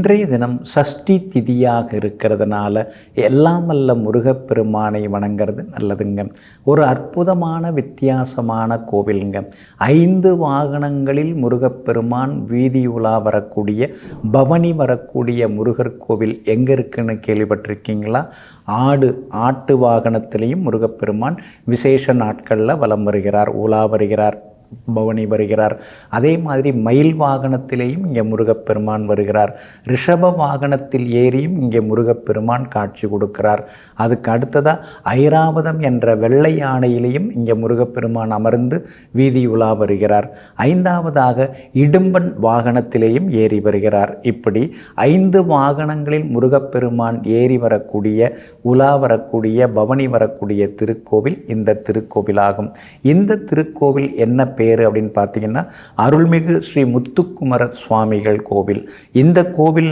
இன்றைய தினம் சஷ்டி திதியாக இருக்கிறதுனால எல்லாம் வல்ல முருகப்பெருமானை வணங்கிறது நல்லதுங்க. ஒரு அற்புதமான வித்தியாசமான கோவிலுங்க. 5 வாகனங்களில் முருகப்பெருமான் வீதி உலா வரக்கூடிய பவனி வரக்கூடிய முருகர் கோவில் எங்கே இருக்குன்னு கேள்விப்பட்டிருக்கீங்களா? ஆட்டு வாகனத்திலையும் முருகப்பெருமான் விசேஷ நாட்களில் வலம் வருகிறார், உலா வருகிறார், பவனி வருகிறார். அதே மாதிரி மயில் வாகனத்திலேயும் இங்கே முருகப்பெருமான் வருகிறார். ரிஷப வாகனத்தில் ஏறியும் இங்கே முருகப்பெருமான் காட்சி கொடுக்கிறார். அதுக்கு அடுத்ததாக ஐராவதம் என்ற வெள்ளை யானையிலையும் இங்கே முருகப்பெருமான் அமர்ந்து வீதி உலா வருகிறார். 5வதாக இடும்பன் வாகனத்திலேயும் ஏறி வருகிறார். இப்படி 5 வாகனங்களில் முருகப்பெருமான் ஏறி வரக்கூடிய, உலா வரக்கூடிய, பவனி வரக்கூடிய திருக்கோவில் இந்த திருக்கோவிலாகும். இந்த திருக்கோவில் என்ன பேர் அப்படின்னு பார்த்தீங்கன்னா அருள்மிகு ஸ்ரீ முத்துக்குமரர் சுவாமிகள் கோவில். இந்த கோவிலில்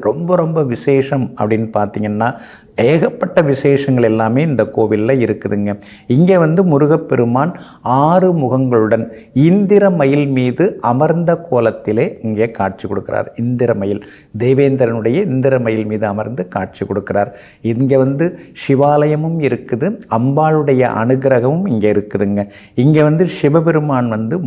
ரொம்ப விசேஷம் அப்படின்னு பார்த்தீங்கன்னா ஏகப்பட்ட விசேஷங்கள் எல்லாமே இந்த கோவிலில் இருக்குதுங்க. இங்கே முருகப்பெருமான் 6 முகங்களுடன் இந்திரமயில் மீது அமர்ந்த கோலத்திலே இங்கே காட்சி கொடுக்கிறார். இந்திரமயில், தேவேந்திரனுடைய இந்திரமயில் மீது அமர்ந்து காட்சி கொடுக்கிறார். இங்கே சிவாலயமும் இருக்குது, அம்பாளுடைய அனுகிரகமும் இங்கே இருக்குதுங்க. இங்கே சிவபெருமான்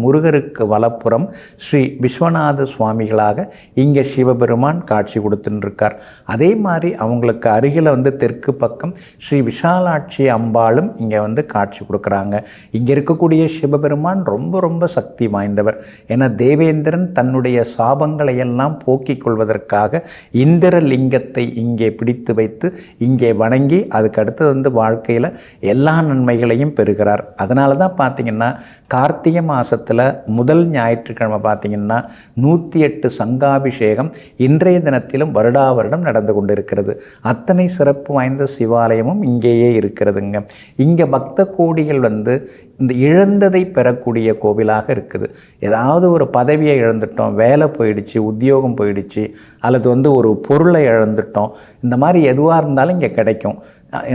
முருகருக்கு வலப்புறம் ஸ்ரீ விஸ்வநாத சுவாமிகளாக இங்கே சிவபெருமான் காட்சி கொடுத்துருக்கார். அதே மாதிரி அவங்களுக்கு அருகில் தெற்கு பக்கம் ஸ்ரீ விஷாலாட்சி அம்பாளும் இங்கே காட்சி கொடுக்குறாங்க. இங்கே இருக்கக்கூடிய சிவபெருமான் ரொம்ப சக்தி வாய்ந்தவர். ஏன்னா தேவேந்திரன் தன்னுடைய சாபங்களை எல்லாம் போக்கிக் கொள்வதற்காக இந்திரலிங்கத்தை இங்கே பிடித்து வைத்து இங்கே வணங்கி அதுக்கு அடுத்து வாழ்க்கையில் எல்லா நன்மைகளையும் பெறுகிறார். அதனால தான் பார்த்தீங்கன்னா கார்த்திகை மாதத்தில் முதல் ஞாயிற்றுக்கிழமை பார்த்தீங்கன்னா 108 சங்காபிஷேகம் இன்றைய தினத்திலும் வருடம் நடந்து கொண்டிருக்கிறது. அத்தனை சிறப்பு வாய்ந்த சிவாலயமும் இங்கேயே இருக்கிறதுங்க. இங்கே பக்த கோடிகள் இந்த இழந்ததை பெறக்கூடிய கோவிலாக இருக்குது. ஏதாவது ஒரு பதவியை இழந்துட்டோம், வேலை போயிடுச்சு, உத்தியோகம் போயிடுச்சு, அல்லது ஒரு பொருளை இழந்துட்டோம், இந்த மாதிரி எதுவாக இருந்தாலும் இங்கே கிடைக்கும்.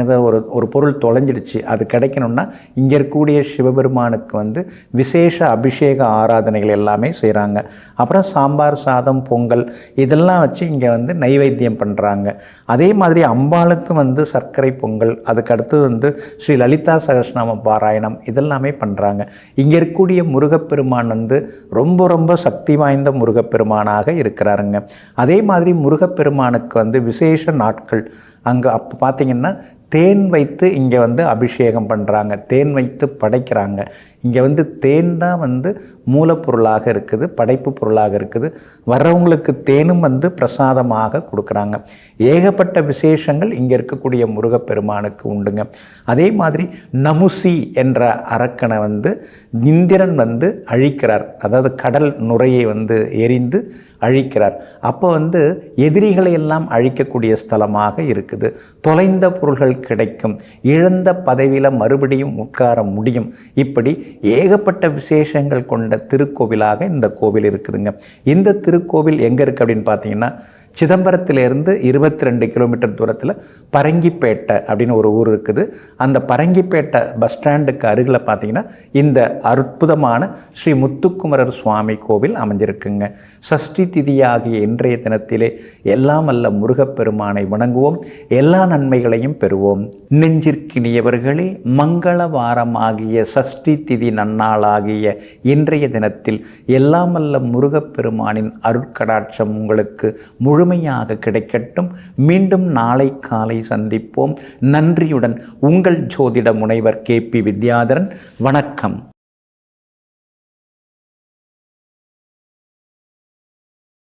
ஏதோ ஒரு பொருள் தொலைஞ்சிடுச்சு, அது கிடைக்கணும்னா இங்கே இருக்கக்கூடிய சிவபெருமானுக்கு விசேஷ அபிஷேக ஆராதனைகள் எல்லாமே செய்கிறாங்க. அப்புறம் சாம்பார் சாதம், பொங்கல் இதெல்லாம் வச்சு இங்கே நைவேத்தியம் பண்ணுறாங்க. அதே மாதிரி அம்பாளுக்கு சர்க்கரை பொங்கல், அதுக்கு அடுத்து ஸ்ரீ லலிதா சகஸ்ரநாம பாராயணம் இதெல்லாமே பண்ணுறாங்க. இங்கே இருக்கக்கூடிய முருகப்பெருமான் ரொம்ப சக்தி வாய்ந்த முருகப்பெருமானாக இருக்கிறாருங்க. அதே மாதிரி முருகப்பெருமானுக்கு விசேஷ நாட்கள் அங்கே அப்போ பார்த்திங்கன்னா தேன் வைத்து இங்கே அபிஷேகம் பண்ணுறாங்க, தேன் வைத்து படைக்கிறாங்க. இங்கே தேன் தான் மூலப்பொருளாக இருக்குது, படைப்பு பொருளாக இருக்குது. வர்றவங்களுக்கு தேனும் பிரசாதமாக கொடுக்குறாங்க. ஏகப்பட்ட விசேஷங்கள் இங்கே இருக்கக்கூடிய முருகப்பெருமானுக்கு உண்டுங்க. அதே மாதிரி நமுசி என்ற அரக்கனை இந்திரன் அழிக்கிறார். அதாவது கடல் நுரையை எரிந்து அழிக்கிறார். அப்போ எதிரிகளை எல்லாம் அழிக்கக்கூடிய ஸ்தலமாக இருக்குது. தொலைந்த பொருள்கள் கிடைக்கும், இழந்த பதவியில் மறுபடியும் உட்கார முடியும். இப்படி ஏகப்பட்ட விசேஷங்கள் கொண்ட திருக்கோவிலாக இந்த கோவில் இருக்குதுங்க. இந்த திருக்கோவில் எங்கே இருக்குது அப்படின்னு பார்த்தீங்கன்னா சிதம்பரத்திலேருந்து 22 கிலோமீட்டர் தூரத்தில் பரங்கிப்பேட்டை அப்படின்னு ஒரு ஊர் இருக்குது. அந்த பரங்கிப்பேட்டை பஸ் ஸ்டாண்டுக்கு அருகில் பார்த்தீங்கன்னா இந்த அற்புதமான ஸ்ரீ முத்துக்குமரர் சுவாமி கோவில் அமைஞ்சிருக்குங்க. சஷ்டி திதியாகிய இன்றைய தினத்திலே எல்லாம் வல்ல முருகப்பெருமானை வணங்குவோம், எல்லா நன்மைகளையும் பெறுவோம். நெஞ்சிற்கினியவர்களே, மங்கள வாரமாகிய சஷ்டி திதி நன்னாளாகிய இன்றைய தினத்தில் எல்லாம் வல்ல முருகப்பெருமானின் அருட்கடாட்சம் உங்களுக்கு முழுமையாக கிடைக்கட்டும். மீண்டும் நாளை காலை சந்திப்போம். நன்றியுடன் உங்கள் ஜோதிட முனைவர் KP வித்யாதரன். வணக்கம்.